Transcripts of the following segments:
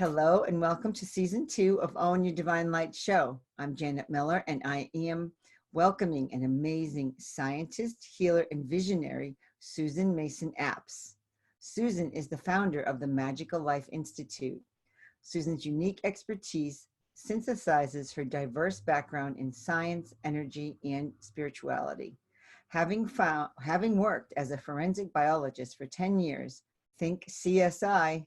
Hello and welcome to season 2 of Own Your Divine Light show. I'm Janet Miller and I am welcoming an amazing scientist, healer, and visionary, Susan Mason Apps. Susan is the founder of the Magical Life Institute. Susan's unique expertise synthesizes her diverse background in science, energy, and spirituality. Having worked as a forensic biologist for 10 years, think CSI,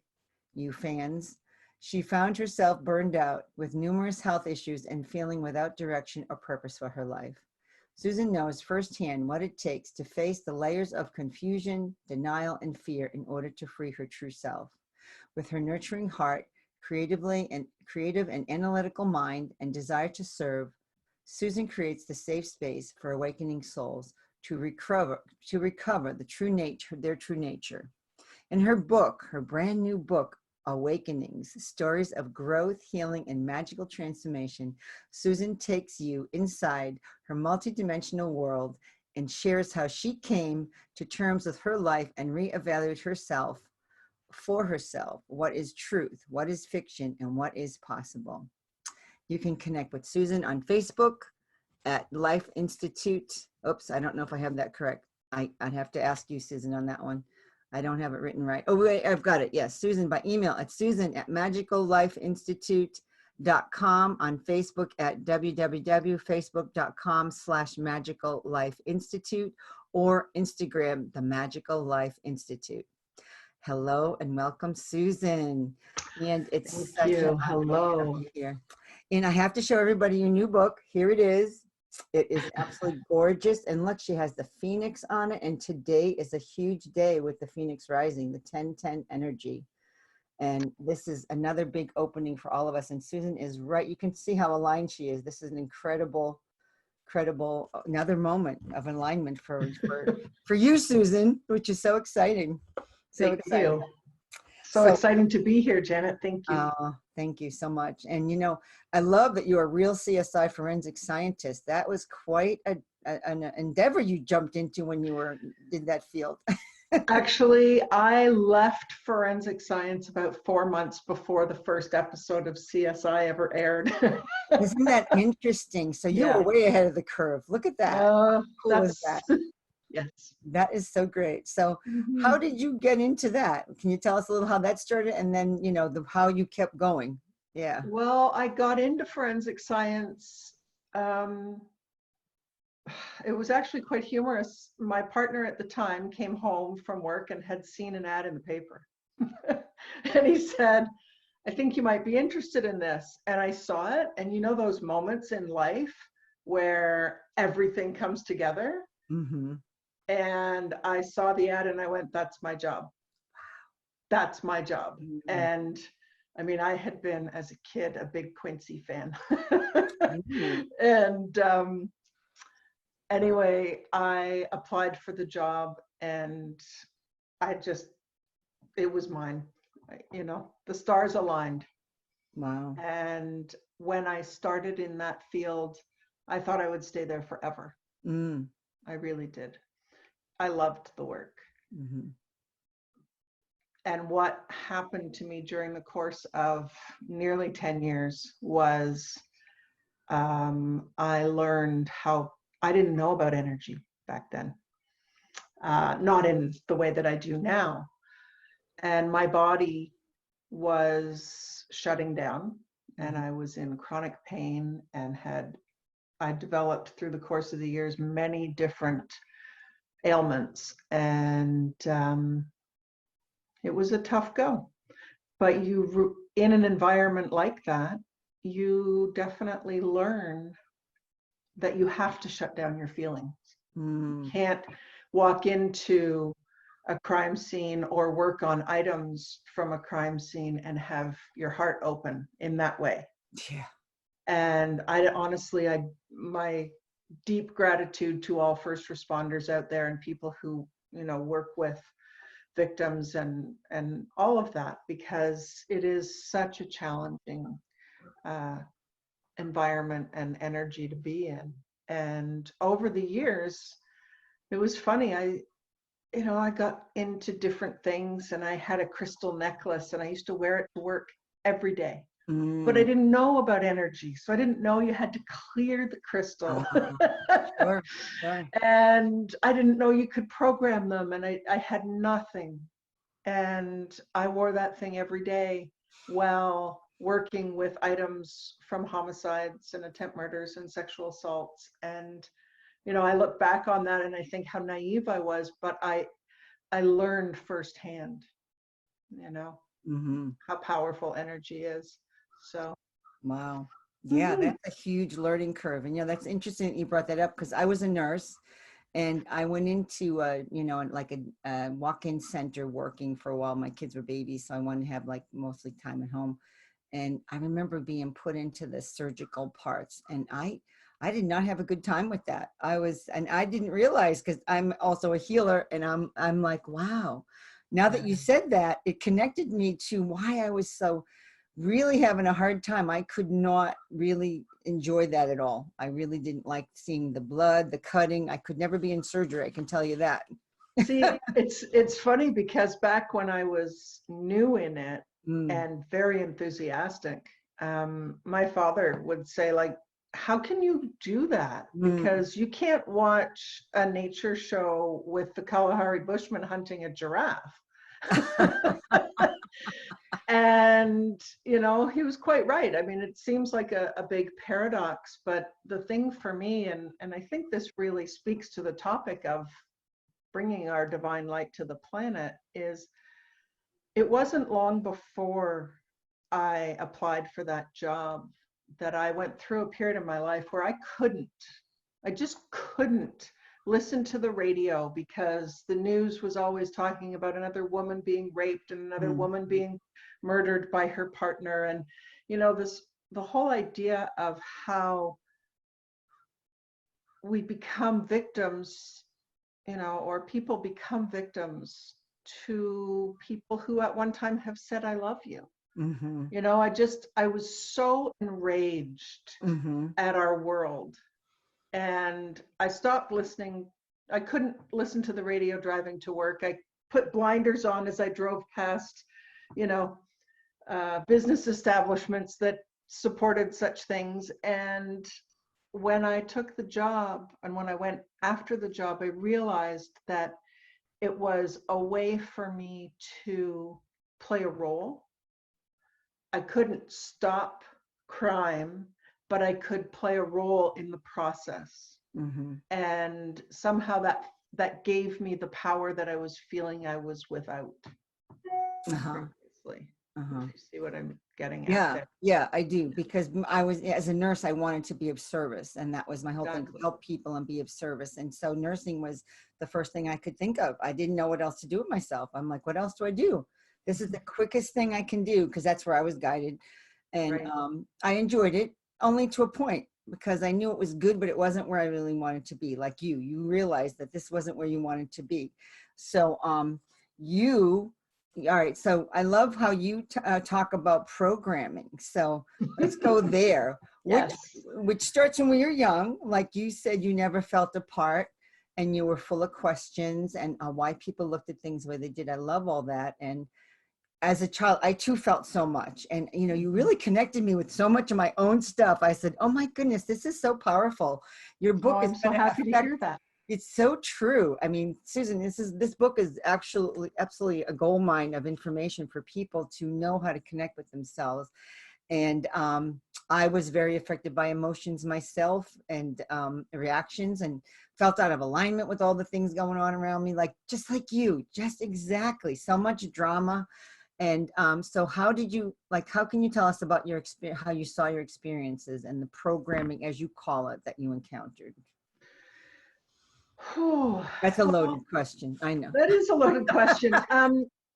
you fans, she found herself burned out with numerous health issues and feeling without direction or purpose for her life. Susan knows firsthand what it takes to face the layers of confusion, denial, and fear in order to free her true self. With her nurturing heart, creative and analytical mind, and desire to serve, Susan creates the safe space for awakening souls to recover their true nature. In her book, her brand new book, Awakenings, Stories of Growth, Healing, and Magical Transformation, Susan takes you inside her multidimensional world and shares how she came to terms with her life and reevaluate herself for herself. What is truth? What is fiction? And what is possible? You can connect with Susan on Facebook at Life Institute. Oops, I don't know if I have that correct. I'd have to ask you, Susan, on that one. I don't have it written right. Oh, wait, I've got it. Yes, Susan by email at susan@magicallifeinstitute.com, on Facebook at www.facebook.com/magicallifeinstitute, or Instagram, the Magical Life Institute. Hello and welcome, Susan. And it's Thank you. Hello. Here. And I have to show everybody your new book. Here it is. It is absolutely gorgeous. And look, she has the Phoenix on it. And today is a huge day with the Phoenix rising, the 10-10 energy. And this is another big opening for all of us. And Susan is right. You can see how aligned she is. This is an incredible, another moment of alignment for you, Susan, which is so exciting. So exciting. So exciting to be here, Janet. Thank you. Thank you so much. And you know, I love that you're a real CSI forensic scientist. That was quite an endeavor you jumped into when you did that field. Actually, I left forensic science about 4 months before the first episode of CSI ever aired. Isn't that interesting? So you were way ahead of the curve. Look at that. How cool is that? Yes. That is so great. So how did you get into that? Can you tell us a little how that started, and then, you know, how you kept going? Yeah. Well, I got into forensic science. It was actually quite humorous. My partner at the time came home from work and had seen an ad in the paper. And he said, I think you might be interested in this. And I saw it. And you know those moments in life where everything comes together? Mm-hmm. And I saw the ad and I went, that's my job. That's my job. Mm-hmm. And I mean, I had been, as a kid, a big Quincy fan. Mm-hmm. And anyway, I applied for the job and it was mine. You know, the stars aligned. Wow. And when I started in that field, I thought I would stay there forever. Mm. I really did. I loved the work. Mm-hmm. And what happened to me during the course of nearly 10 years was I learned how I didn't know about energy back then, not in the way that I do now. And my body was shutting down, and I was in chronic pain, and I developed through the course of the years many different ailments, and it was a tough go. But in an environment like that, you definitely learn that you have to shut down your feelings. You can't walk into a crime scene or work on items from a crime scene and have your heart open in that way. Yeah. And my deep gratitude to all first responders out there and people who, you know, work with victims and all of that, because it is such a challenging environment and energy to be in. And over the years, it was funny. I got into different things, and I had a crystal necklace and I used to wear it to work every day. But I didn't know about energy. So I didn't know you had to clear the crystal. Sure, sure. And I didn't know you could program them. And I had nothing. And I wore that thing every day while working with items from homicides and attempt murders and sexual assaults. And, you know, I look back on that and I think how naive I was, but I learned firsthand, you know, how powerful energy is. So. Wow. Yeah, that's a huge learning curve. And, you know, that's interesting that you brought that up because I was a nurse and I went into, you know, like a walk-in center working for a while. My kids were babies, so I wanted to have like mostly time at home. And I remember being put into the surgical parts and I did not have a good time with that. And I didn't realize because I'm also a healer and I'm like, wow, now that you said that, it connected me to why I was so really having a hard time. I could not really enjoy that at all. I really didn't like seeing the blood, the cutting. I could never be in surgery, I can tell you that. See, it's funny because back when I was new in it and very enthusiastic, my father would say, like, how can you do that? Because you can't watch a nature show with the Kalahari Bushman hunting a giraffe. And, you know, he was quite right. I mean, it seems like a big paradox, but the thing for me, and I think this really speaks to the topic of bringing our divine light to the planet, is it wasn't long before I applied for that job that I went through a period in my life where I just couldn't listen to the radio because the news was always talking about another woman being raped and another woman being murdered by her partner. And, you know, the whole idea of how we become victims, you know, or people become victims to people who at one time have said, I love you. You know, I was so enraged at our world. And I stopped listening. I couldn't listen to the radio driving to work. I put blinders on as I drove past, you know, business establishments that supported such things. And when I took the job and when I went after the job, I realized that it was a way for me to play a role. I couldn't stop crime, but I could play a role in the process. And somehow that gave me the power that I was feeling I was without previously. You see what I'm getting at there? Yeah, I do, because I was, as a nurse, I wanted to be of service, and that was my whole thing, to help people and be of service. And so nursing was the first thing I could think of. I didn't know what else to do with myself. I'm like, what else do I do? This is the quickest thing I can do, because that's where I was guided. And I enjoyed it only to a point, because I knew it was good, but it wasn't where I really wanted to be. Like you realized that this wasn't where you wanted to be. So all right, so I love how you talk about programming. So let's go there, which starts when you're young. Like you said, you never felt apart and you were full of questions and why people looked at things the way they did. I love all that. And as a child, I too felt so much. And, you know, you really connected me with so much of my own stuff. I said, oh my goodness, this is so powerful. Your book is so happy to hear that. It's so true. I mean, Susan, this book is absolutely a gold mine of information for people to know how to connect with themselves. And I was very affected by emotions myself and reactions, and felt out of alignment with all the things going on around me, just like you, just exactly. So much drama. And so how can you tell us about your experience, how you saw your experiences and the programming, as you call it, that you encountered? That's a loaded question. I know. That is a loaded question.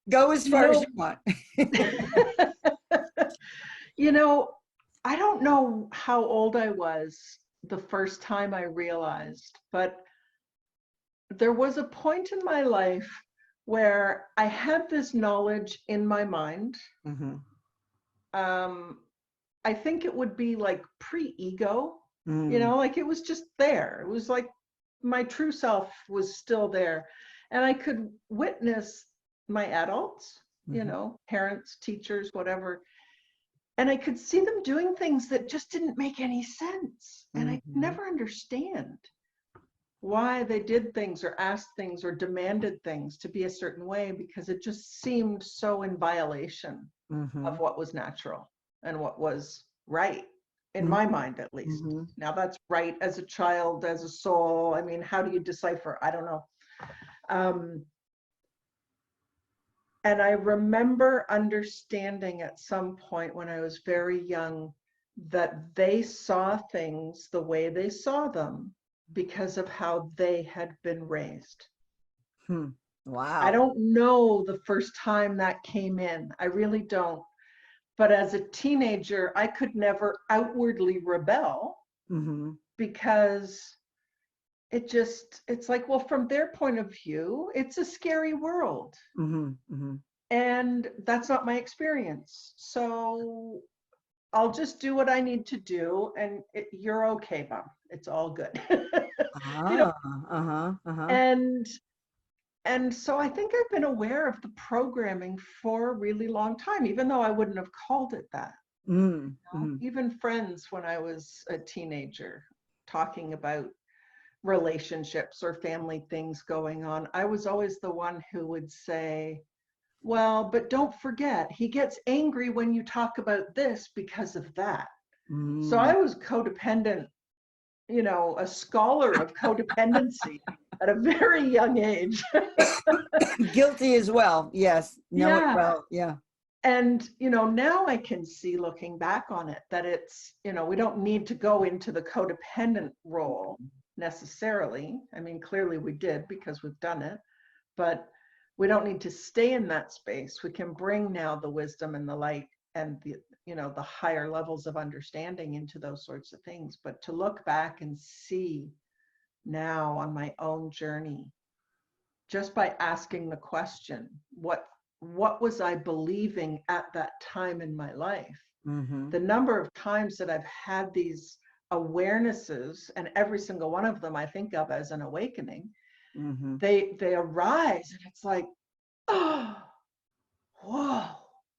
Go as far as you want. You know, I don't know how old I was the first time I realized, but there was a point in my life where I had this knowledge in my mind. I think it would be like pre-ego, you know, like it was just there. It was like my true self was still there, and I could witness my adults, you know, parents, teachers, whatever, And I could see them doing things that just didn't make any sense. And I could Mm-hmm. never understand why they did things or asked things or demanded things to be a certain way, because it just seemed so in violation Mm-hmm. of what was natural and what was right, in Mm-hmm. my mind at least. Mm-hmm. Now that's right as a child, as a soul. I mean, how do you decipher? I don't know. And I remember understanding at some point when I was very young that they saw things the way they saw them because of how they had been raised. Wow. I don't know the first time that came in. I really don't. But as a teenager, I could never outwardly rebel Mm-hmm. because it's like, well, from their point of view, it's a scary world. Mm-hmm. Mm-hmm. And that's not my experience. So I'll just do what I need to do, and you're okay, Mom. It's all good. You know, and so I think I've been aware of the programming for a really long time, even though I wouldn't have called it that. Mm-hmm. Even friends when I was a teenager talking about relationships or family things going on, I was always the one who would say, well, but don't forget, he gets angry when you talk about this because of that. So I was codependent, you know, a scholar of codependency at a very young age. Guilty as well. Yes. Know it well. Yeah. And, you know, now I can see, looking back on it, that it's, you know, we don't need to go into the codependent role necessarily. I mean, clearly we did because we've done it, but we don't need to stay in that space. We can bring now the wisdom and the light and the, you know, the higher levels of understanding into those sorts of things. But to look back and see now on my own journey, just by asking the question, what was I believing at that time in my life? Mm-hmm. The number of times that I've had these awarenesses, and every single one of them I think of as an awakening, Mm-hmm. they arise, and it's like, oh, whoa,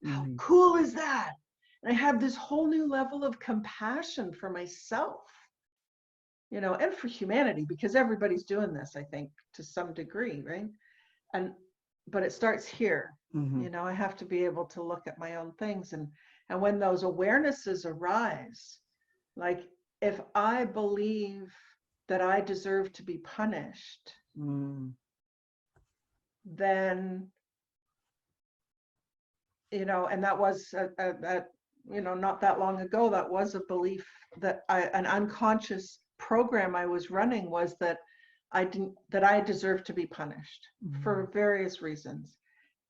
how cool is that? And I have this whole new level of compassion for myself, you know, and for humanity, because everybody's doing this, I think, to some degree, right? But it starts here. Mm-hmm. You know, I have to be able to look at my own things, and when those awarenesses arise, like if I believe that I deserve to be punished, then, you know, and that was you know, not that long ago, that was a belief that an unconscious program I was running, was that I deserved to be punished for various reasons.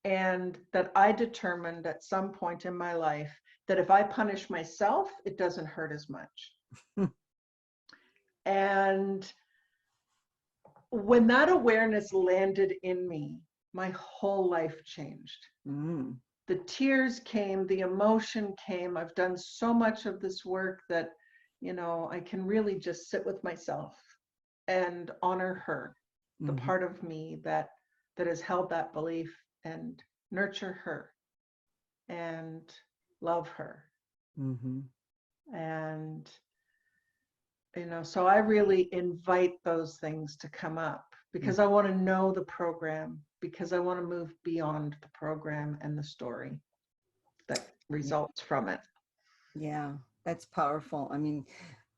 And that I determined at some point in my life that if I punish myself, it doesn't hurt as much. And when that awareness landed in me, my whole life changed. The tears came, the emotion came. I've done so much of this work that, you know, I can really just sit with myself and honor her, the part of me that has held that belief, and nurture her and love her. And, you know, so I really invite those things to come up, because I want to know the program, because I want to move beyond the program and the story that results from it. Yeah, that's powerful. I mean,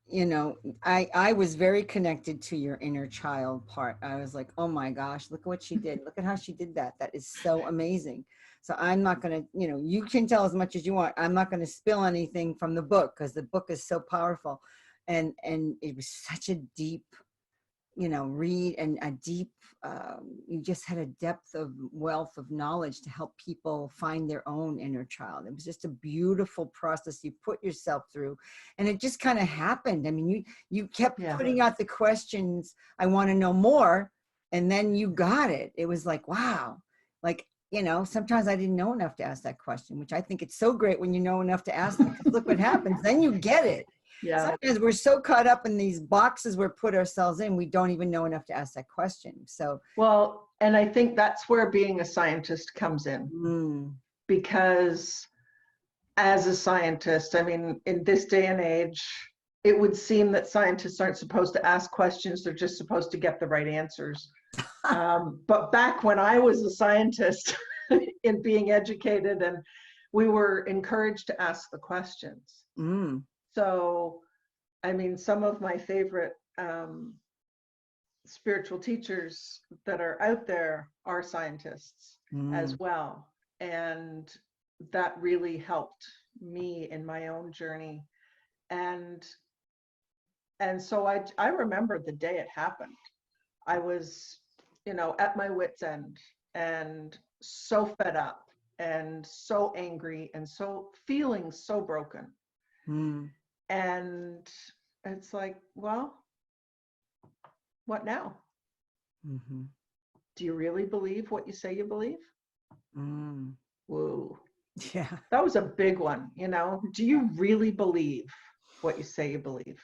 you know, I was very connected to your inner child part. I was like, oh my gosh, look at what she did. Look at how she did that. That is so amazing. So I'm not going to, you know, you can tell as much as you want. I'm not going to spill anything from the book, because the book is so powerful. And it was such a deep, you know, read, and a deep, you just had a depth of wealth of knowledge to help people find their own inner child. It was just a beautiful process you put yourself through, and it just kind of happened. I mean, you kept putting out the questions, I want to know more, and then you got it. It was like, wow. Like, you know, sometimes I didn't know enough to ask that question, which I think it's so great when you know enough to ask it, because look what happens, then you get it. Sometimes we're so caught up in these boxes we're put ourselves in, we don't even know enough to ask that question. So, well, and I think that's where being a scientist comes in, because as a scientist, I mean, in this day and age, it would seem that scientists aren't supposed to ask questions, they're just supposed to get the right answers. But back when I was a scientist in being educated, and we were encouraged to ask the questions. So, I mean, some of my favorite spiritual teachers that are out there are scientists as well. And that really helped me in my own journey. And so I remember the day it happened. I was, you know, at my wit's end and so fed up and so angry and so feeling so broken. And it's like, well, what now? Do you really believe what you say you believe? Whoa. Yeah. That was a big one, you know. Do you really believe what you say you believe?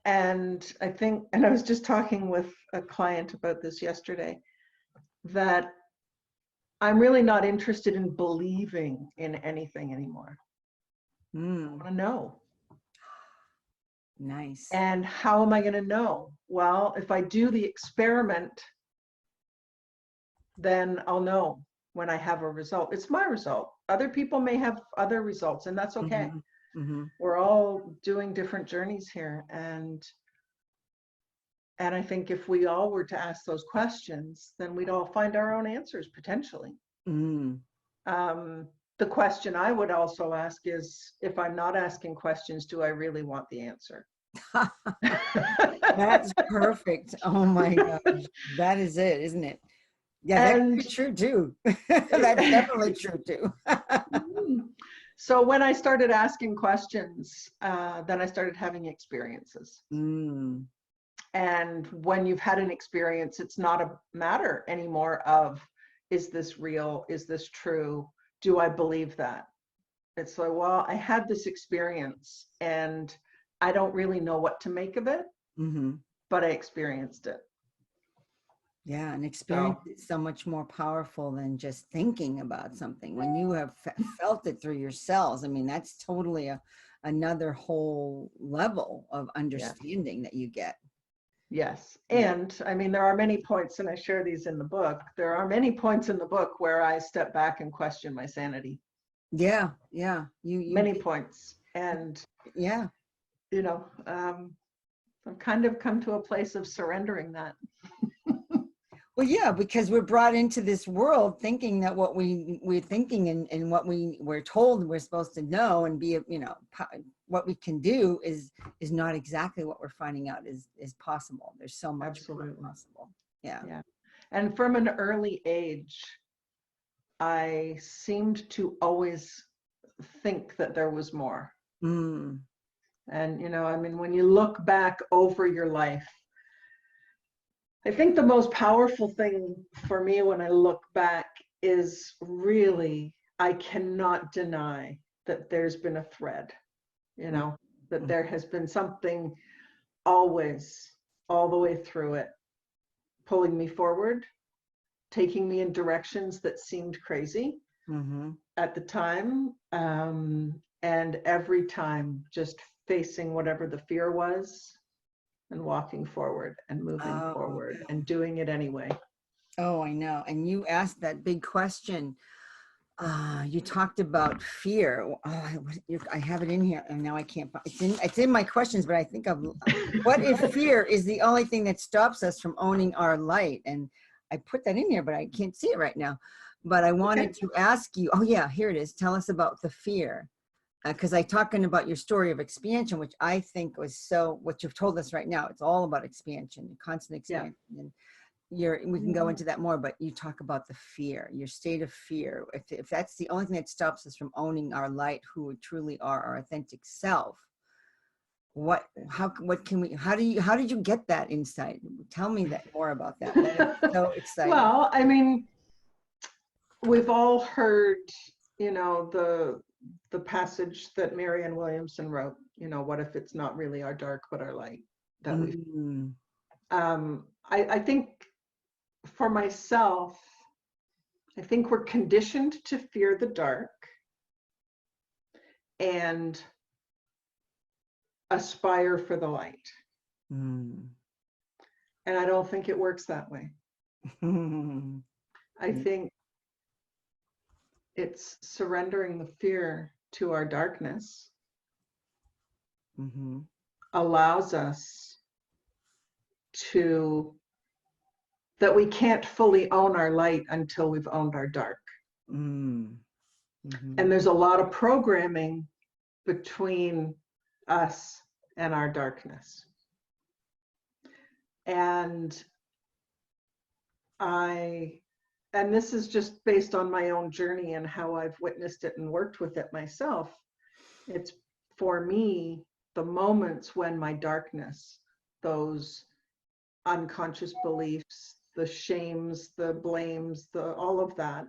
And I think, and I was just talking with a client about this yesterday, that I'm really not interested in believing in anything anymore. I want to know. Nice. And how am I going to know? Well, if I do the experiment, then I'll know when I have a result. It's my result. Other people may have other results, and that's okay. We're all doing different journeys here. And I think if we all were to ask those questions, then we'd all find our own answers potentially. The question I would also ask is, if I'm not asking questions, do I really want the answer? That's perfect. Oh my gosh. That is it, isn't it? Yeah, that could be true too. That's definitely true too. So when I started asking questions, then I started having experiences. And when you've had an experience, it's not a matter anymore of, is this real? Is this true? Do I believe that? It's like, well, I had this experience and I don't really know what to make of it, but I experienced it. Yeah, an experience is so much more powerful than just thinking about something. When you have felt it through your cells, I mean, that's totally another whole level of understanding that you get. Yes. And I mean, there are many points, and I share these in the book. There are many points in the book where I step back and question my sanity. Yeah. Many points. And, yeah, you know, I've kind of come to a place of surrendering that. Well, yeah, because we're brought into this world thinking that what we're thinking and what we're told we're supposed to know and be, you know, what we can do is not exactly what we're finding out is possible. There's so much more possible. Yeah. And from an early age, I seemed to always think that there was more. And, you know, I mean, when you look back over your life, I think the most powerful thing for me when I look back is really, I cannot deny that there's been a thread, you know, that there has been something always, all the way through it, pulling me forward, taking me in directions that seemed crazy at the time. And every time just facing whatever the fear was, and walking forward and moving forward and doing it anyway. Oh, I know. And you asked that big question. You talked about fear. Oh, I have it in here and now I can't find it's in my questions, but I think of what if fear is the only thing that stops us from owning our light? And I put that in here, but I can't see it right now. But I wanted to ask you, oh yeah, here it is. Tell us about the fear. Because I talking about your story of expansion, which I think was so, what you've told us right now, it's all about expansion, constant expansion. And we can go into that more, but you talk about the fear, your state of fear. If that's the only thing that stops us from owning our light, who we truly are, our authentic self, how did you get that insight? Tell me that more about that. That is so exciting. Well, I mean, we've all heard, you know, the passage that Marianne Williamson wrote, you know, what if it's not really our dark, but our light that we I think for myself, I think we're conditioned to fear the dark and aspire for the light. Mm. And I don't think it works that way. I think it's surrendering the fear to our darkness allows us to, that we can't fully own our light until we've owned our dark. And there's a lot of programming between us and our darkness. And this is just based on my own journey and how I've witnessed it and worked with it myself. It's, for me, the moments when my darkness, those unconscious beliefs, the shames, the blames, all of that,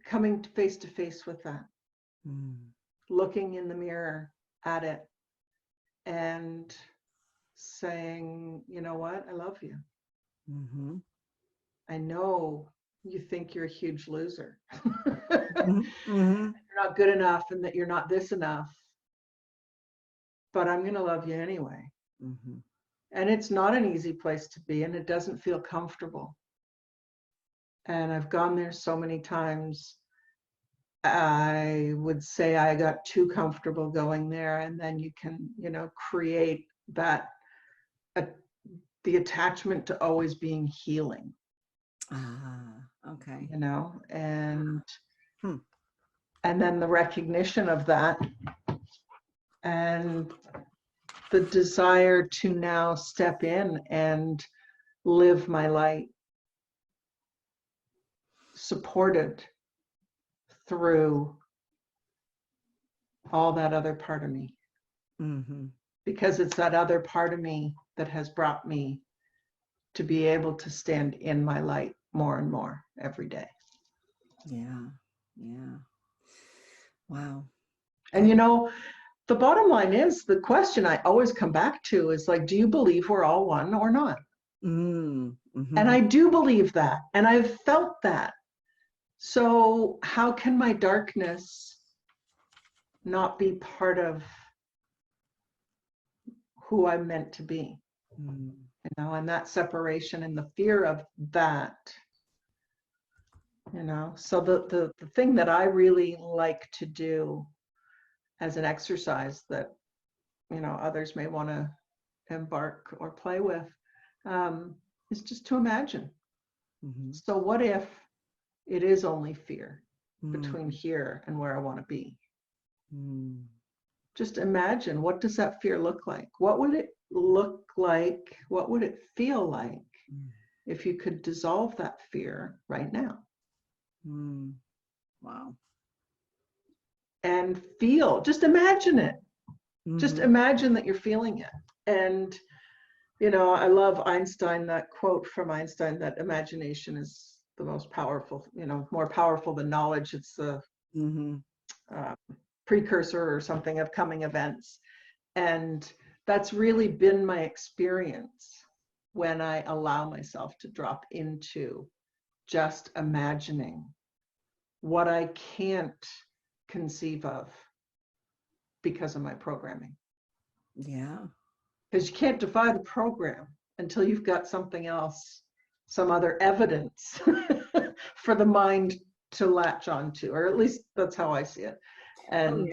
coming face to face with that, looking in the mirror at it and saying, you know what, I love you. I know you think you're a huge loser. You're not good enough and that you're not this enough, but I'm going to love you anyway. And it's not an easy place to be, and it doesn't feel comfortable. And I've gone there so many times. I would say I got too comfortable going there, and then you can, create that, the attachment to always being healing. Okay. And then the recognition of that and the desire to now step in and live my light, supported through all that other part of me. Because it's that other part of me that has brought me to be able to stand in my light more and more every day. Yeah. Wow. And the bottom line is, the question I always come back to is like, do you believe we're all one or not? And I do believe that, and I've felt that. So how can my darkness not be part of who I'm meant to be? And that separation and the fear of that, so the thing that I really like to do as an exercise that, others may want to embark or play with, is just to imagine. So what if it is only fear between here and where I want to be? Just imagine, what does that fear look like? What would it look like? What would it feel like if you could dissolve that fear right now? Wow. And feel, just imagine it. Just imagine that you're feeling it. And, I love Einstein, that quote from Einstein, that imagination is the most powerful, more powerful than knowledge. It's the precursor or something of coming events. And that's really been my experience when I allow myself to drop into just imagining what I can't conceive of because of my programming. Yeah. Because you can't defy the program until you've got something else, some other evidence for the mind to latch onto, or at least that's how I see it. And,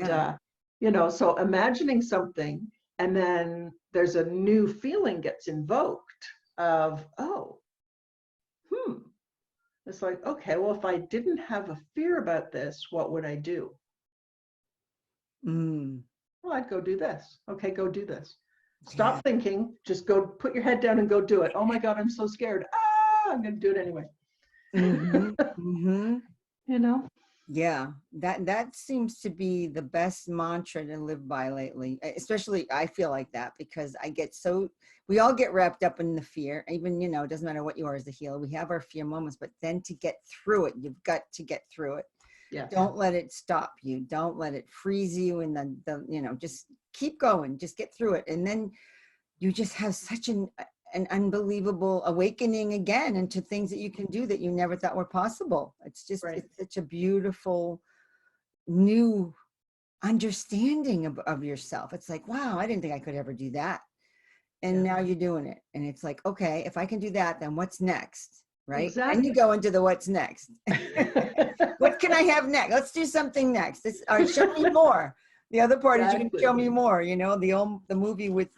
so imagining something, and then there's a new feeling gets invoked of, it's like, okay, well, if I didn't have a fear about this, what would I do? Well, I'd go do this. Okay, go do this. Stop thinking, just go put your head down and go do it. Oh my God, I'm so scared. I'm going to do it anyway. Yeah, that seems to be the best mantra to live by lately. Especially, I feel like that because we all get wrapped up in the fear. Even, it doesn't matter what you are as a healer. We have our fear moments, but then to get through it, you've got to get through it. Yeah. Don't let it stop you. Don't let it freeze you. And then, just keep going, just get through it. And then you just have such an unbelievable awakening again into things that you can do that you never thought were possible. It's just, It's such a beautiful new understanding of yourself. It's like, wow, I didn't think I could ever do that. And now you're doing it. And it's like, okay, if I can do that, then what's next? Right. Exactly. And you go into the what's next. What can I have next? Let's do something next. All right, show me more. The other part is you can show me more. You know, the movie with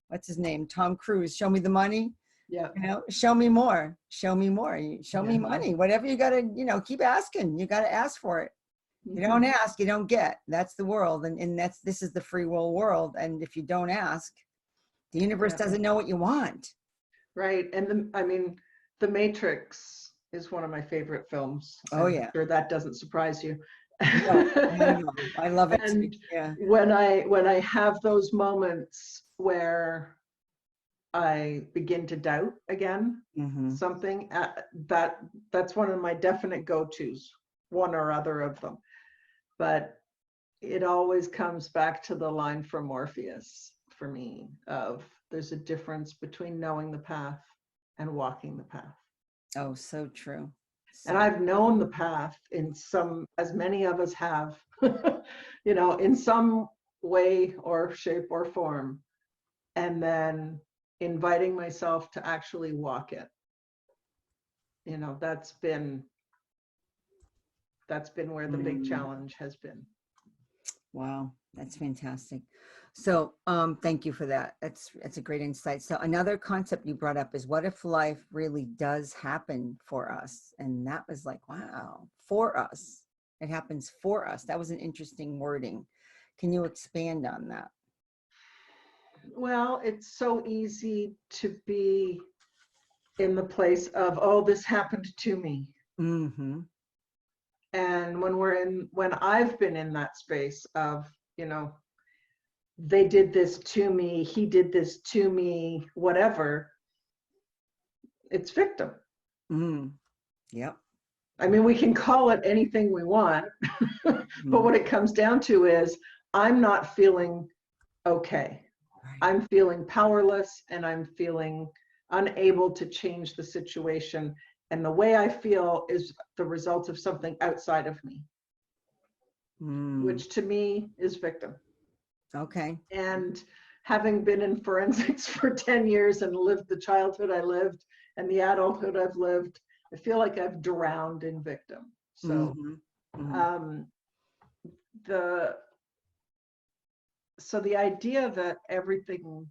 what's his name? Tom Cruise. Show me the money. Yeah. You know, show me more. Show me more. Show me money. Whatever you got to, you know, keep asking. You got to ask for it. You don't ask, you don't get. That's the world. And this is the free will world. And if you don't ask, the universe doesn't know what you want. Right. And I mean, The Matrix is one of my favorite films. Oh, yeah. I'm sure that doesn't surprise you. No. I love it. And too. Yeah. when I have those moments where I begin to doubt again, something, that's one of my definite go-tos, one or other of them. But it always comes back to the line from Morpheus for me of there's a difference between knowing the path and walking the path. Oh, so true. And I've known the path as many of us have, you know, in some way or shape or form, and then inviting myself to actually walk it. You know, that's been where the big challenge has been. Wow, that's fantastic. So thank you for that. That's a great insight. So another concept you brought up is, what if life really does happen for us? And that was like, wow, for us. It happens for us. That was an interesting wording. Can you expand on that? Well, it's so easy to be in the place of, oh, this happened to me. And when I've been in that space of, you know, they did this to me, he did this to me, whatever, it's victim. Yep. I mean, we can call it anything we want, but what it comes down to is I'm not feeling okay. I'm feeling powerless, and I'm feeling unable to change the situation. And the way I feel is the result of something outside of me, which to me is victim. Okay. And having been in forensics for 10 years and lived the childhood I lived and the adulthood I've lived, I feel like I've drowned in victim. So the idea that everything,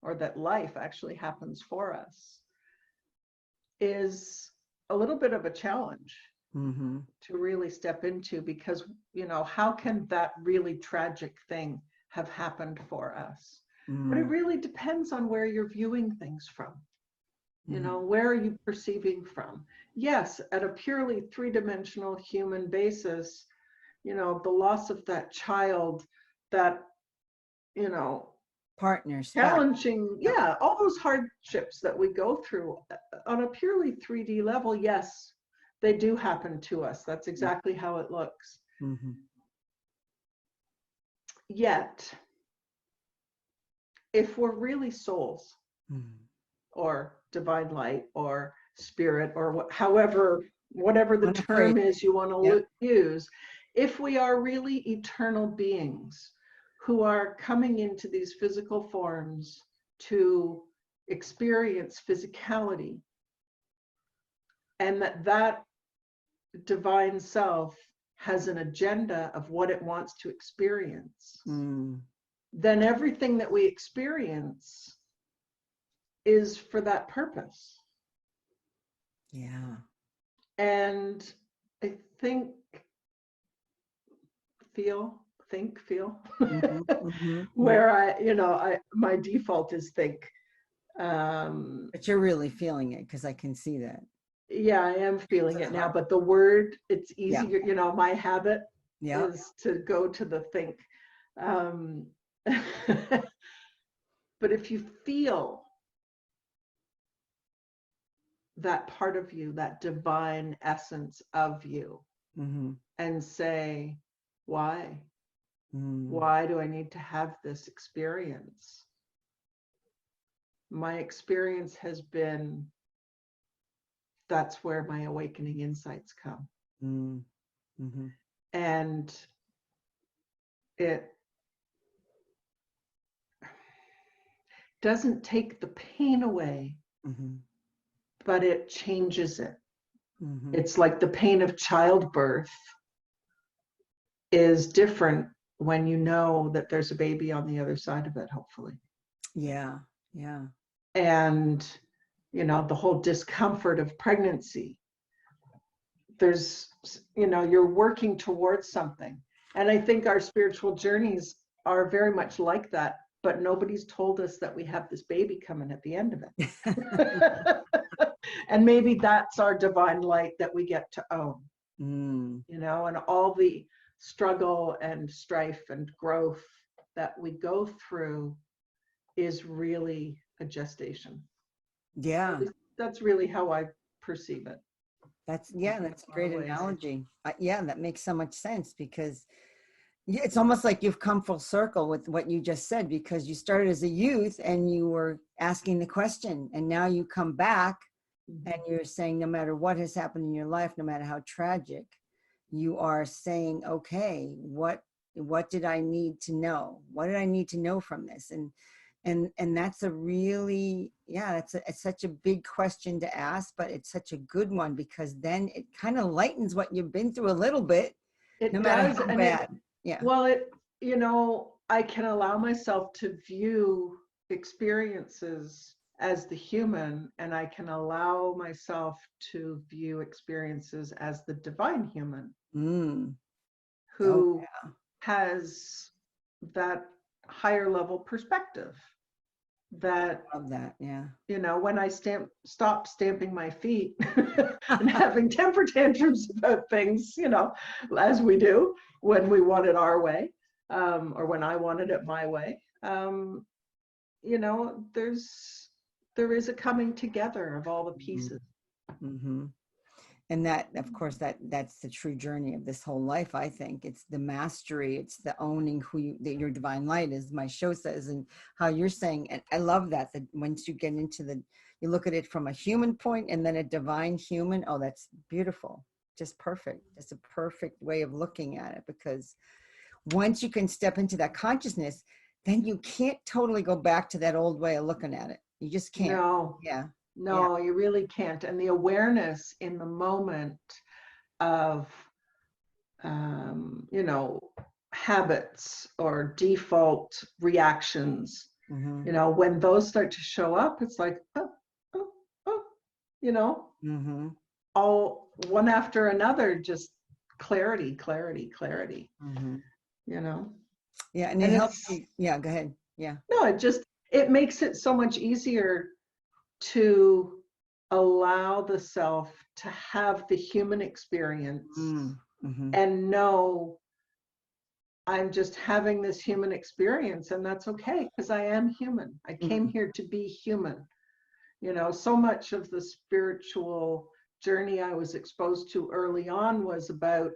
or that life actually happens for us, is a little bit of a challenge to really step into, because, you know, how can that really tragic thing have happened for us? But it really depends on where you're viewing things from. You know, where are you perceiving from? Yes, at a purely three-dimensional human basis, you know, the loss of that child, that, you know, partners, challenging, all those hardships that we go through on a purely 3D level, yes, they do happen to us. That's exactly how it looks. Yet, if we're really souls, or divine light, or spirit, or whatever the term is you want to use, if we are really eternal beings who are coming into these physical forms to experience physicality, and that divine self has an agenda of what it wants to experience, then everything that we experience is for that purpose. Yeah. And I think, feel, where my default is think. But you're really feeling it, because I can see that. Yeah, I am feeling it now, but the word, it's easier, you know, my habit is to go to the think. But if you feel that part of you, that divine essence of you, and say, why? Why do I need to have this experience? My experience has been, that's where my awakening insights come. And it doesn't take the pain away, but it changes it. It's like the pain of childbirth is different when you know that there's a baby on the other side of it, hopefully. Yeah, yeah. And, you know, the whole discomfort of pregnancy. There's, you know, you're working towards something. And I think our spiritual journeys are very much like that, but nobody's told us that we have this baby coming at the end of it. And maybe that's our divine light that we get to own, you know, and all the struggle and strife and growth that we go through is really a gestation. Yeah. That's really how I perceive it. That's a great analogy. Yeah, that makes so much sense, because it's almost like you've come full circle with what you just said, because you started as a youth and you were asking the question, and now you come back and you're saying, no matter what has happened in your life, no matter how tragic, you are saying, okay, what did I need to know? What did I need to know from this? And that's a really, it's such a big question to ask, but it's such a good one, because then it kind of lightens what you've been through a little bit. It no does, matter how and bad. Well, you know, I can allow myself to view experiences as the human, and I can allow myself to view experiences as the divine human, who has that higher level perspective. That, love that. Yeah. You know, when I stopped stamping my feet and having temper tantrums about things, you know, as we do when we want it our way, or when I wanted it my way, you know, there is a coming together of all the pieces. And that, of course, that's the true journey of this whole life. I think it's the mastery, it's the owning that your divine light, as my show says, and how you're saying. And I love that once you get into you look at it from a human point and then a divine human. Oh, that's beautiful. Just perfect. It's a perfect way of looking at it, because once you can step into that consciousness, then you can't totally go back to that old way of looking at it. You just can't. No. Yeah. No, you really can't. And the awareness in the moment of, you know, habits or default reactions, you know, when those start to show up, it's like, you know, all one after another, just clarity, clarity, clarity, you know? Yeah. And it helps you. Yeah, go ahead. Yeah. No, it makes it so much easier to allow the self to have the human experience and know I'm just having this human experience, and that's okay, because I am human. I came here to be human. You know, so much of the spiritual journey I was exposed to early on was about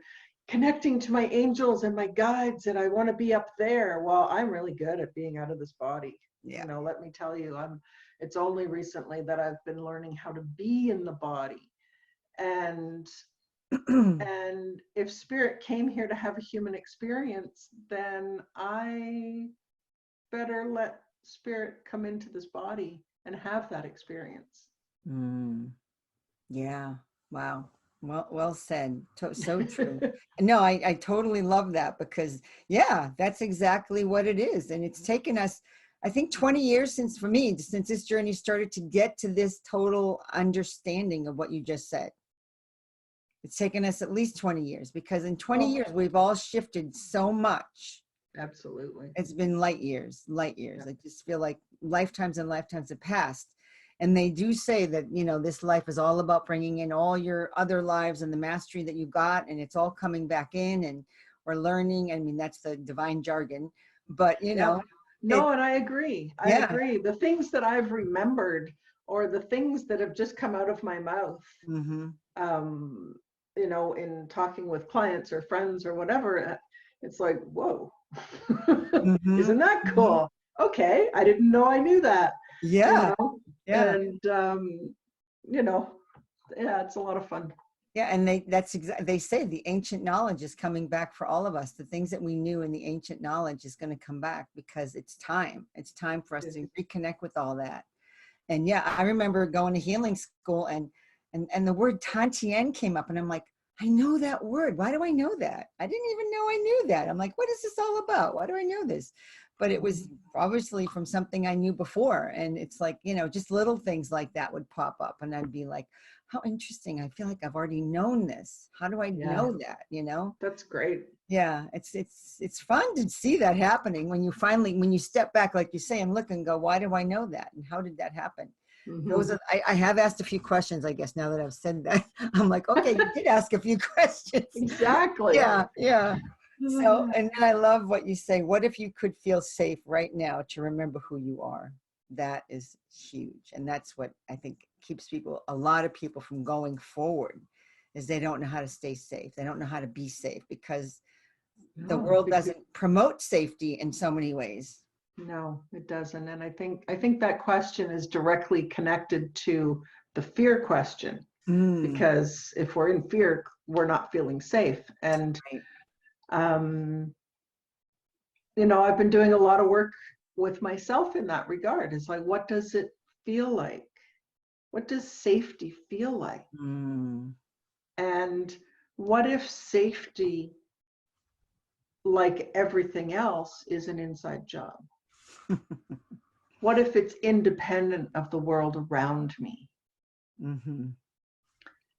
connecting to my angels and my guides, and I want to be up there. Well, I'm really good at being out of this body. You know, let me tell you, it's only recently that I've been learning how to be in the body. And and if spirit came here to have a human experience, then I better let spirit come into this body and have that experience. Yeah. Wow. Well said. So true. No, I totally love that, because that's exactly what it is. And it's taken us, I think, 20 years since this journey started to get to this total understanding of what you just said. It's taken us at least 20 years, because in 20 years, we've all shifted so much. Absolutely. It's been light years. Yeah. I just feel like lifetimes and lifetimes have passed. And they do say that, you know, this life is all about bringing in all your other lives and the mastery that you got, and it's all coming back in, and we're learning. I mean, that's the divine jargon, but you know. No, and I agree. I agree. The things that I've remembered, or the things that have just come out of my mouth, you know, in talking with clients or friends or whatever, it's like, whoa, isn't that cool? Okay, I didn't know I knew that. Yeah. You know? And, you know, it's a lot of fun. Yeah, and they say the ancient knowledge is coming back for all of us. The things that we knew in the ancient knowledge is going to come back because it's time. It's time for us to reconnect with all that. And yeah, I remember going to healing school and the word Tantien came up and I'm like, I know that word. Why do I know that? I didn't even know I knew that. I'm like, what is this all about? Why do I know this? But it was obviously from something I knew before. And it's like, you know, just little things like that would pop up and I'd be like, how interesting. I feel like I've already known this. How do I know that? You know? That's great. Yeah, it's fun to see that happening when you step back, like you say, and look and go, why do I know that? And how did that happen? Those are, I have asked a few questions, I guess, now that I've said that. I'm like, okay, you did ask a few questions. Exactly. Yeah, yeah. So, and then I love what you say. What if you could feel safe right now to remember who you are? That is huge. And that's what I think keeps a lot of people from going forward, is they don't know how to stay safe. They don't know how to be safe because the world doesn't promote safety in so many ways. No, it doesn't. And I think that question is directly connected to the fear question, because if we're in fear, we're not feeling safe. And, you know, I've been doing a lot of work with myself in that regard. It's like, what does it feel like? What does safety feel like? And what if safety, like everything else, is an inside job? What if it's independent of the world around me?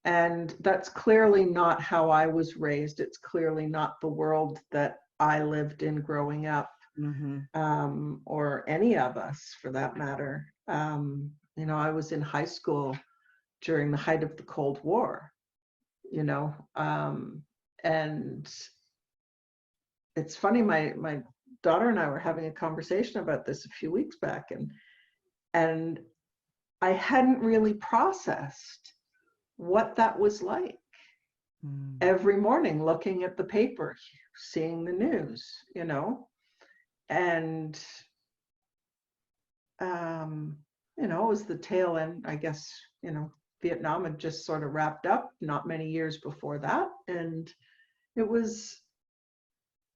And that's clearly not how I was raised. It's clearly not the world that I lived in growing up, or any of us for that matter. You know, I was in high school during the height of the Cold War, you know, and it's funny, my daughter and I were having a conversation about this a few weeks back, and I hadn't really processed what that was like. Every morning looking at the paper, seeing the news, you know, and you know, it was the tail end, I guess. You know, Vietnam had just sort of wrapped up not many years before that, and it was,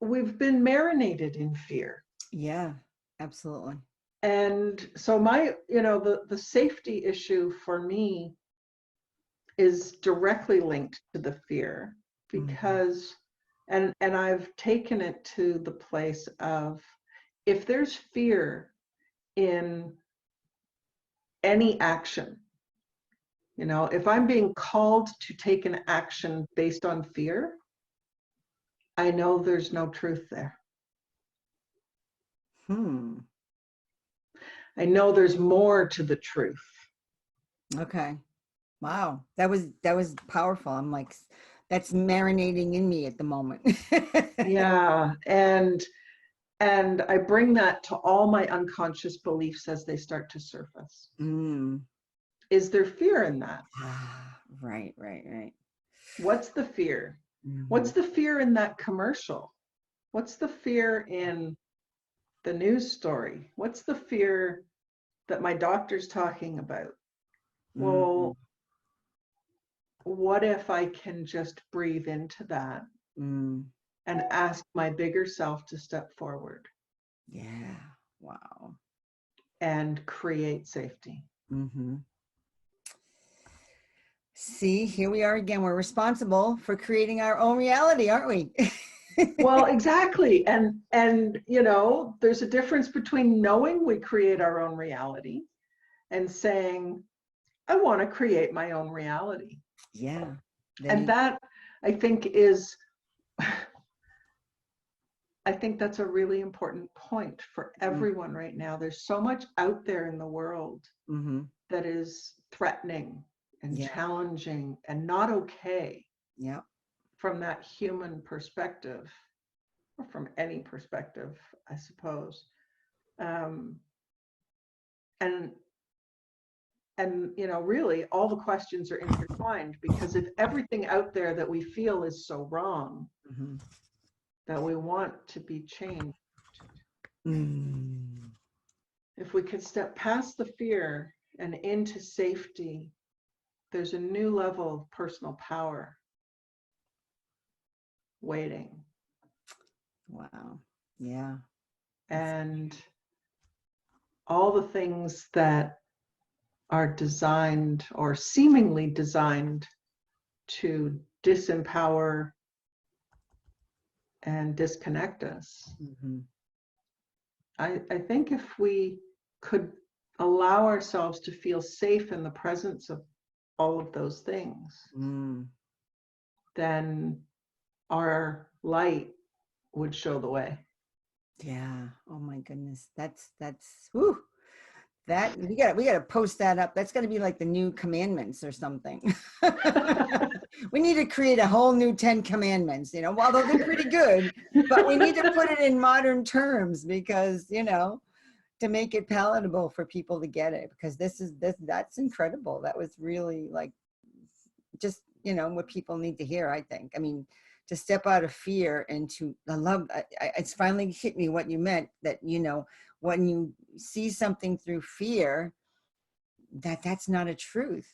we've been marinated in fear. Yeah, absolutely. And so you know, the safety issue for me is directly linked to the fear, because, and I've taken it to the place of, if there's fear in any action, you know, if I'm being called to take an action based on fear, I know there's no truth there. I know there's more to the truth. Okay. Wow. That was powerful. I'm like, that's marinating in me at the moment. Yeah. And I bring that to all my unconscious beliefs as they start to surface. Is there fear in that? Right. What's the fear? What's the fear in that commercial? What's the fear in the news story? What's the fear that my doctor's talking about? Well, what if I can just breathe into that and ask my bigger self to step forward? Yeah. Wow. And create safety. See, here we are again. We're responsible for creating our own reality, aren't we? Well, exactly. And you know, there's a difference between knowing we create our own reality and saying, I want to create my own reality. Yeah. And that, I think, that's a really important point for everyone right now. There's so much out there in the world that is threatening and challenging and not okay. Yeah. From that human perspective, or from any perspective, I suppose. And you know, really all the questions are intertwined, because if everything out there that we feel is so wrong, that we want to be changed, if we could step past the fear and into safety there's a new level of personal power waiting. Wow. Yeah. And all the things that are designed or seemingly designed to disempower and disconnect us. Mm-hmm. I think if we could allow ourselves to feel safe in the presence of all of those things, then our light would show the way. Yeah. Oh my goodness. That's whew. That we gotta post that up. That's gonna be like the new commandments or something. We need to create a whole new 10 commandments, you know, although they're pretty good, but we need to put it in modern terms because, you know, to make it palatable for people to get it, because that's incredible. That was really like just, you know, what people need to hear, I think. I mean, to step out of fear and to it's finally hit me what you meant, that, you know, when you see something through fear, that's not a truth.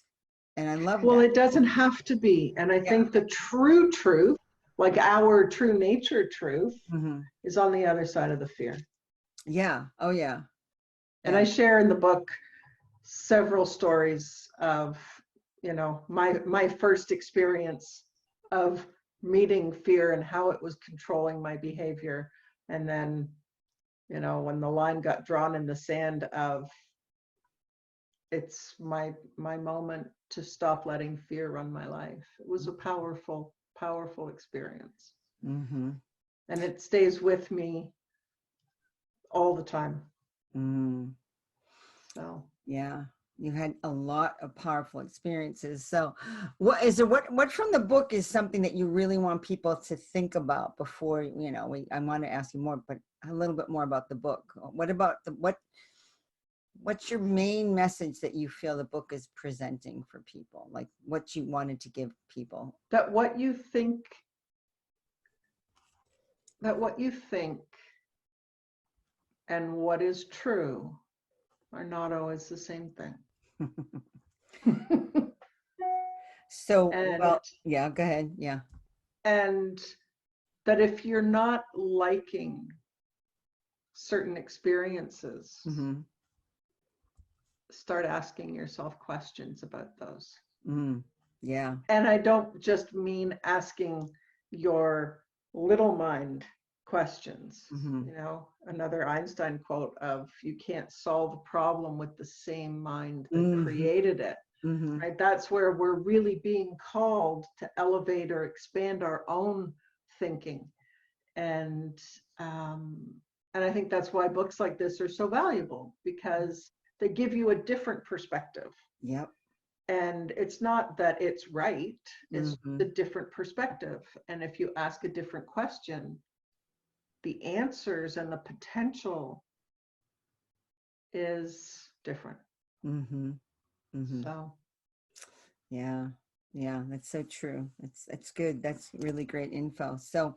And I love well, that. it doesn't have to be. And I think the true truth, like our true nature truth, is on the other side of the fear. Yeah. Oh yeah. And I share in the book several stories of, you know, my first experience of meeting fear and how it was controlling my behavior. And then, you know, when the line got drawn in the sand of, it's my moment to stop letting fear run my life. It was a powerful, powerful experience. And it stays with me all the time. So yeah, you had a lot of powerful experiences. So what from the book is something that you really want people to think about before, you know, I want to ask you more, but a little bit more about the book. What about what's your main message that you feel the book is presenting for people? Like what you wanted to give people? That what you think and what is true are not always the same thing. So, well, yeah, go ahead. Yeah. And that if you're not liking certain experiences, start asking yourself questions about those. Yeah. And I don't just mean asking your little mind questions. You know, another Einstein quote of, you can't solve a problem with the same mind that created it. Right? That's where we're really being called to elevate or expand our own thinking. And I think that's why books like this are so valuable, because they give you a different perspective. Yep. And it's not that it's right, it's a different perspective. And if you ask a different question, the answers and the potential is different. So yeah, that's so true. That's good. That's really great info. So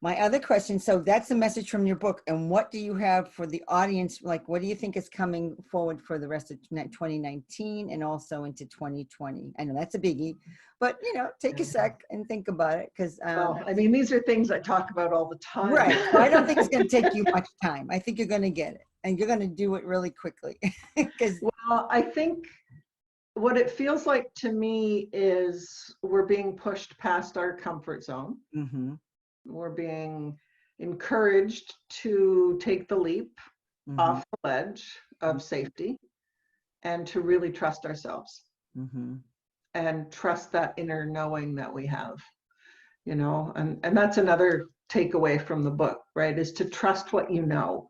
my other question, so that's a message from your book, and what do you have for the audience? Like, what do you think is coming forward for the rest of 2019 and also into 2020? I know that's a biggie, but, you know, take a sec and think about it, because well, I mean, these are things I talk about all the time. Right. So I don't think it's going to take you much time. I think you're going to get it, and you're going to do it really quickly. Well, I think what it feels like to me is we're being pushed past our comfort zone. We're being encouraged to take the leap off the ledge of safety and to really trust ourselves and trust that inner knowing that we have, you know, and that's another takeaway from the book, right? Is to trust what you know.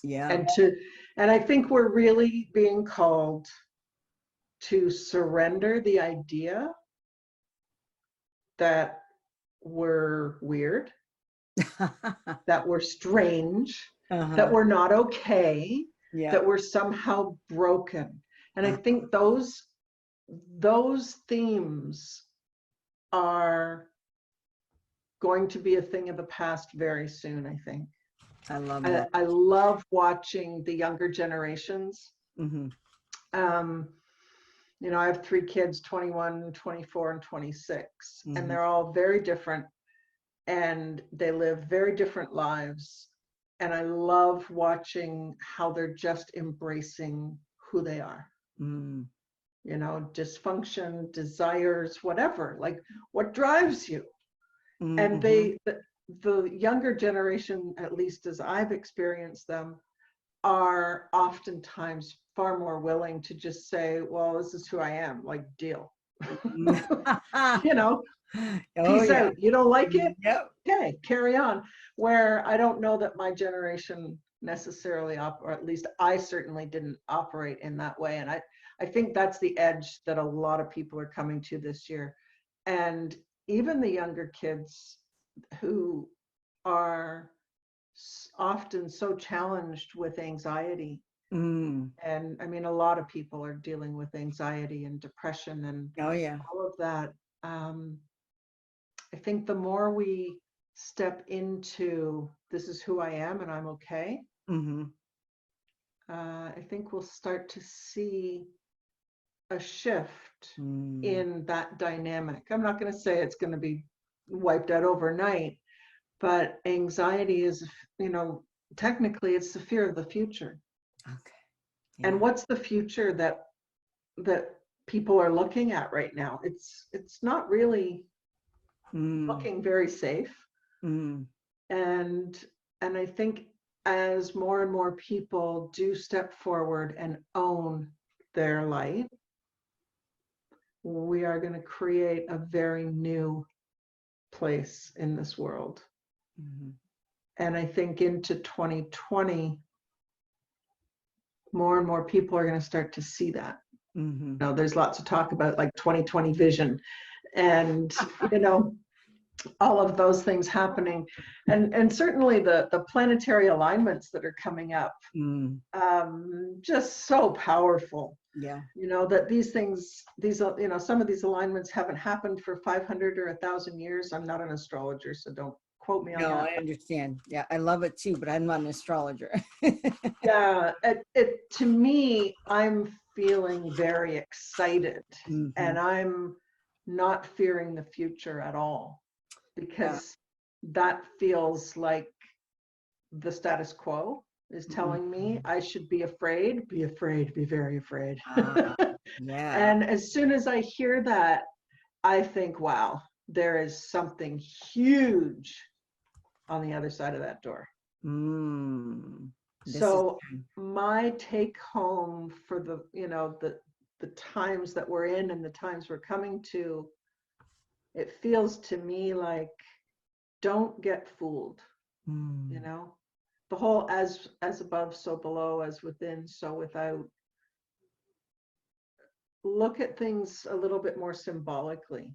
Yeah. And I think we're really being called to surrender the idea that we're weird, that we're strange, that we're not okay, that we're somehow broken. And I think those themes are going to be a thing of the past very soon, I think. I love that. I love watching the younger generations. You know, I have 3 kids, 21, 24, and 26, Mm-hmm. and they're all very different, and they live very different lives. And I love watching how they're just embracing who they are. Mm. You know, dysfunction, desires, whatever, like what drives you. Mm-hmm. And the younger generation, at least as I've experienced them, are oftentimes far more willing to just say, well, this is who I am, like, deal. You know, Oh, peace yeah. out. You don't like it? Yep. Okay, carry on. Where I don't know that my generation necessarily, or at least I certainly didn't operate in that way. And I think that's the edge that a lot of people are coming to this year. And even the younger kids who are often so challenged with anxiety. Mm. And I mean, a lot of people are dealing with anxiety and depression and Oh, yeah. all of that. I think the more we step into this is who I am and I'm okay, Mm-hmm. I think we'll start to see a shift Mm. in that dynamic. I'm not going to say it's going to be wiped out overnight, but anxiety is, you know, technically it's the fear of the future. Okay. Yeah. And what's the future that people are looking at right now? It's not really looking very safe. Mm. And I think as more and more people do step forward and own their light, we are going to create a very new place in this world. Mm-hmm. And I think into 2020, more and more people are going to start to see that. Mm-hmm. You know, there's lots of talk about like 2020 vision and, you know, all of those things happening. And certainly the planetary alignments that are coming up, just so powerful. Yeah. You know, that these things, you know, some of these alignments haven't happened for 500 or 1,000 years. I'm not an astrologer, so don't quote me on that. No, I understand. Yeah, I love it too, but I'm not an astrologer. Yeah, to me, I'm feeling very excited, and I'm not fearing the future at all, because that feels like the status quo is telling me I should be afraid, be very afraid. Yeah. And as soon as I hear that, I think, wow, there is something huge on the other side of that door. So my take home for the, you know, the times that we're in and the times we're coming to, it feels to me like, don't get fooled. You know, the whole as above, so below, as within, so without. Look at things a little bit more symbolically.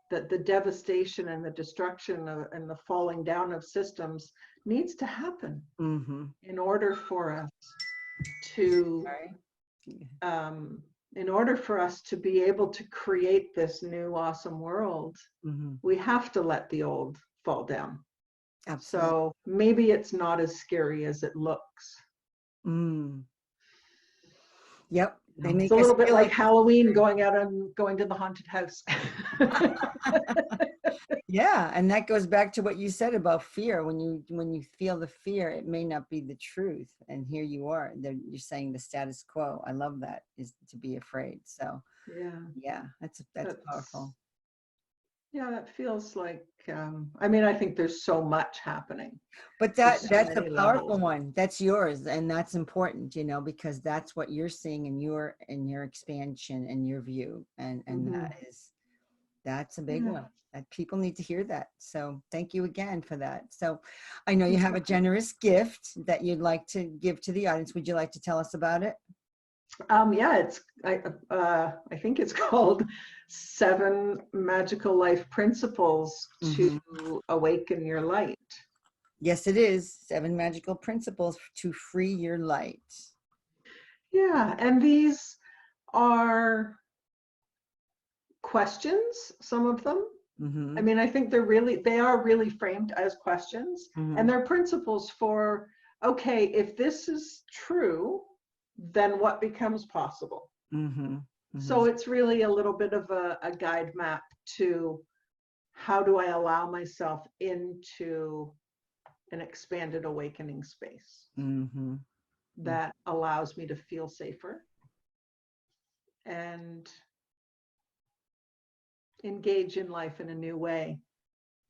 That the devastation and the destruction and the falling down of systems needs to happen in order for us to be able to create this new awesome world. We have to let the old fall down. Absolutely. So maybe it's not as scary as it looks. Yep. It's a little bit like Halloween, going out and going to the haunted house. Yeah, and that goes back to what you said about fear. When you feel the fear, it may not be the truth, and here you are. You're saying the status quo. I love that, is to be afraid. So yeah, that's powerful. Yeah, that feels like. I mean, I think there's so much happening. But that's a powerful one. That's yours, and that's important, you know, because that's what you're seeing in your expansion and your view, and that's a big one. That people need to hear that. So thank you again for that. So I know you have a generous gift that you'd like to give to the audience. Would you like to tell us about it? Yeah, I think it's called 7 Magical Life Principles to Awaken Your Light. Yes, it is. 7 Magical Principles to Free Your Light. Yeah, and these are questions, some of them. I mean, I think they are really framed as questions, and they're principles for, okay, if this is true, then what becomes possible? So it's really a little bit of a guide map to how do I allow myself into an expanded awakening space that allows me to feel safer and engage in life in a new way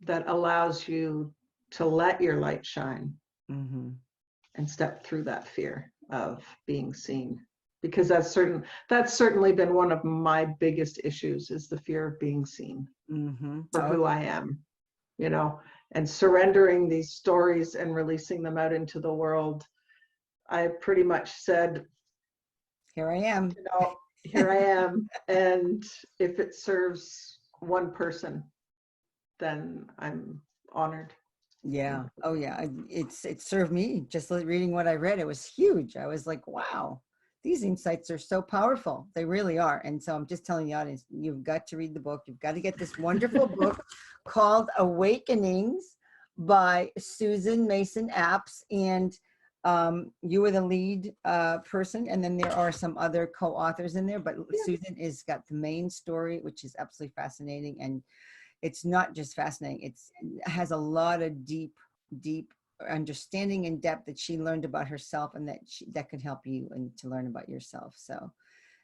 that allows you to let your light shine and step through that fear of being seen. Because that's certainly been one of my biggest issues, is the fear of being seen for who I am, you know, and surrendering these stories and releasing them out into the world. I pretty much said, here I am, you know, here I am. And if it serves one person, then I'm honored. Yeah. Oh yeah. It served me. Just reading what I read, it was huge. I was like, wow, these insights are so powerful. They really are. And so I'm just telling the audience, you've got to read the book. You've got to get this wonderful book called Awakenings by Susan Mason Apps. And you were the lead person. And then there are some other co-authors in there, but Susan has got the main story, which is absolutely fascinating. And it's not just fascinating, it has a lot of deep understanding and depth that she learned about herself, and that could help you and to learn about yourself. So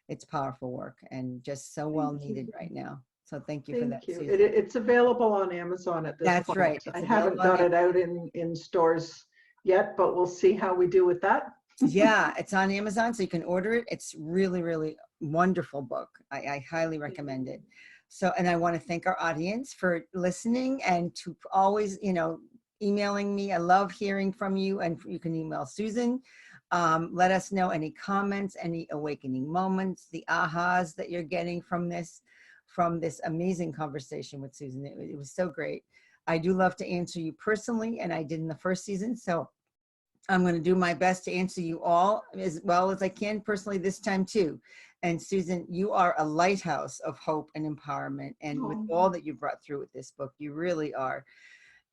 it's powerful work and just so well needed right now. So thank you for that, Susan. It's available on Amazon at this point. That's right. I haven't got it out in stores yet, but we'll see how we do with that. Yeah, it's on Amazon, so you can order it. It's really, really wonderful book. I highly recommend it. So, and I want to thank our audience for listening and to always, you know, emailing me. I love hearing from you, and you can email Susan. Let us know any comments, any awakening moments, the ahas that you're getting from this amazing conversation with Susan. It was so great. I do love to answer you personally, and I did in the first season. So I'm going to do my best to answer you all as well as I can personally this time too. And Susan, you are a lighthouse of hope and empowerment. And with all that you brought through with this book, you really are.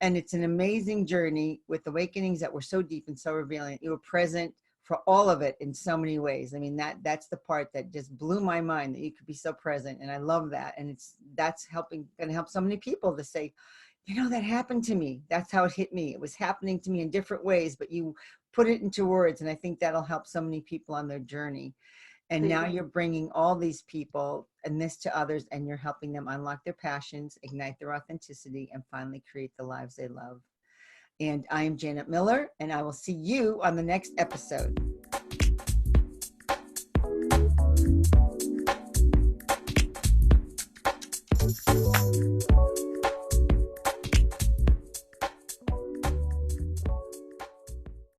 And it's an amazing journey with awakenings that were so deep and so revealing. You were present for all of it in so many ways. I mean, that's the part that just blew my mind, that you could be so present. And I love that. And that's going to help so many people to say, you know, that happened to me. That's how it hit me. It was happening to me in different ways, but you put it into words. And I think that'll help so many people on their journey. And now you're bringing all these people and this to others, and you're helping them unlock their passions, ignite their authenticity, and finally create the lives they love. And I am Janet Miller, and I will see you on the next episode.